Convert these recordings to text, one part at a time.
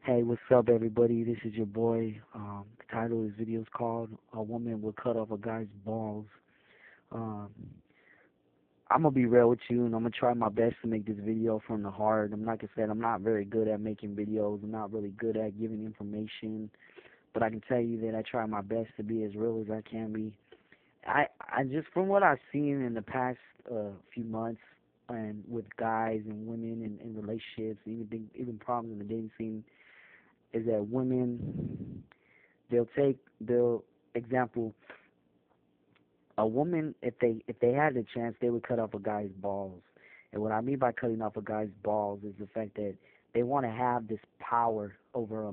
Hey, what's up, everybody? This is your boy. The title of this video is called "A Woman Will Cut Off a Guy's Balls." Um, I'm gonna be real with you, and I'm gonna try my best to make this video from the heart. Like I said, I'm not very good at making videos. I'm not really good at giving information, but I can tell you that I try my best to be as real as I can be. I just from what I've seen in the past few months, and with guys and women and relationships, even problems in the dating scene, is that women they'll example a woman if they had the chance they would cut off a guy's balls. And what I mean by cutting off a guy's balls is the fact that they want to have this power over a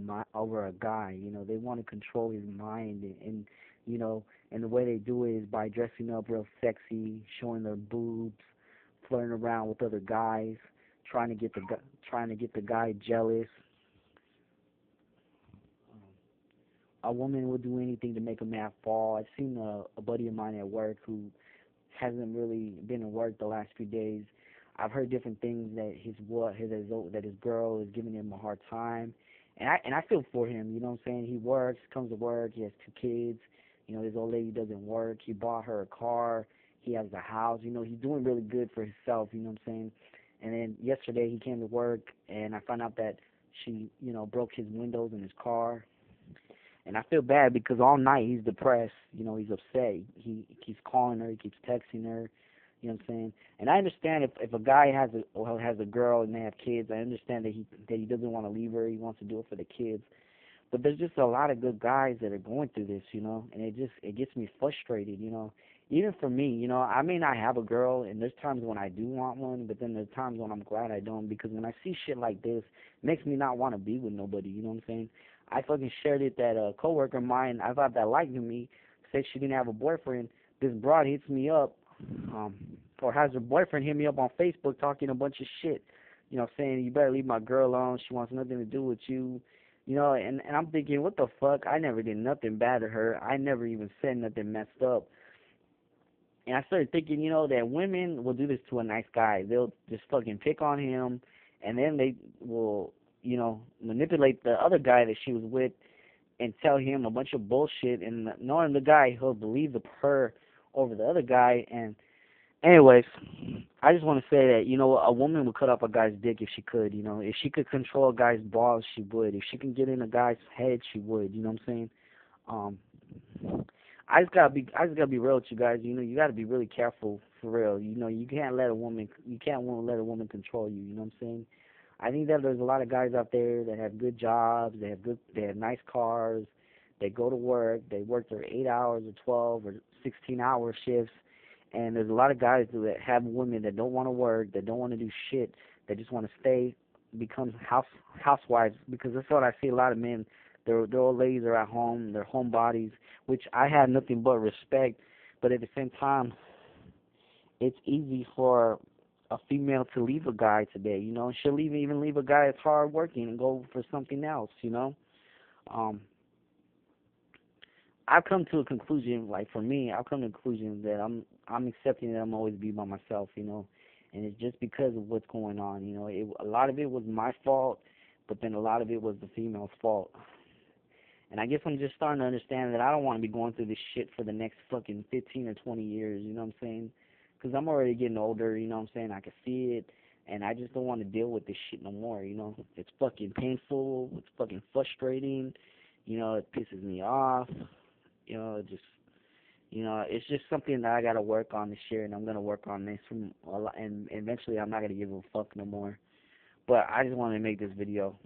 guy. They want to control his mind, and the way they do it is by dressing up real sexy, showing their boobs, flirting around with other guys, trying to get the guy jealous. A woman will do anything to make a man fall. I've seen a buddy of mine at work who hasn't really been at work the last few days. I've heard different things that his girl is giving him a hard time, and I feel for him. You know what I'm saying? He works, comes to work. He has two kids. His old lady doesn't work. He bought her a car. He has a house. He's doing really good for himself. You know what I'm saying? And then yesterday he came to work, and I found out that she, broke his windows in his car. And I feel bad because all night he's depressed. He's upset. He keeps calling her. He keeps texting her. You know what I'm saying? And I understand if a guy has a girl and they have kids, I understand that he doesn't want to leave her. He wants to do it for the kids. But there's just a lot of good guys that are going through this, and it gets me frustrated. Even for me, I may not have a girl, and there's times when I do want one, but then there's times when I'm glad I don't, because when I see shit like this, it makes me not want to be with nobody. You know what I'm saying? I fucking shared it that a coworker of mine, I thought that liked me, said she didn't have a boyfriend. This broad hits me up, um, or has her boyfriend hit me up on Facebook talking a bunch of shit. Saying you better leave my girl alone. She wants nothing to do with you. And I'm thinking, what the fuck? I never did nothing bad to her. I never even said nothing messed up. And I started thinking, that women will do this to a nice guy. They'll just fucking pick on him, and then they will, manipulate the other guy that she was with and tell him a bunch of bullshit. And knowing the guy, he'll believe her over the other guy. And anyways, I just want to say that, a woman would cut off a guy's dick if she could. If she could control a guy's balls, she would. If she can get in a guy's head, she would. You know what I'm saying? Um, I just gotta be real with you guys. You gotta be really careful for real. You can't let a woman control you. You know what I'm saying? I think that there's a lot of guys out there that have good jobs, they have nice cars, they go to work, they work their 8 hours or 12 or 16-hour shifts, and there's a lot of guys that have women that don't want to work, that don't want to do shit, that just want to become housewives, because that's what I see a lot of men. Their old ladies are at home, they're homebodies, which I have nothing but respect, but at the same time, it's easy for a female to leave a guy today. She'll even leave a guy that's hard working and go for something else. Um, I've come to a conclusion, like for me, I've come to a conclusion that I'm accepting that I'm always be by myself. And it's just because of what's going on. A lot of it was my fault, but then a lot of it was the female's fault. And I guess I'm just starting to understand that I don't want to be going through this shit for the next fucking 15 or 20 years, you know what I'm saying? Because I'm already getting older, you know what I'm saying? I can see it, and I just don't want to deal with this shit no more. It's fucking painful, it's fucking frustrating, it pisses me off, it's just something that I gotta work on this year, and I'm gonna work on this from a lot, and eventually I'm not gonna give a fuck no more. But I just wanted to make this video.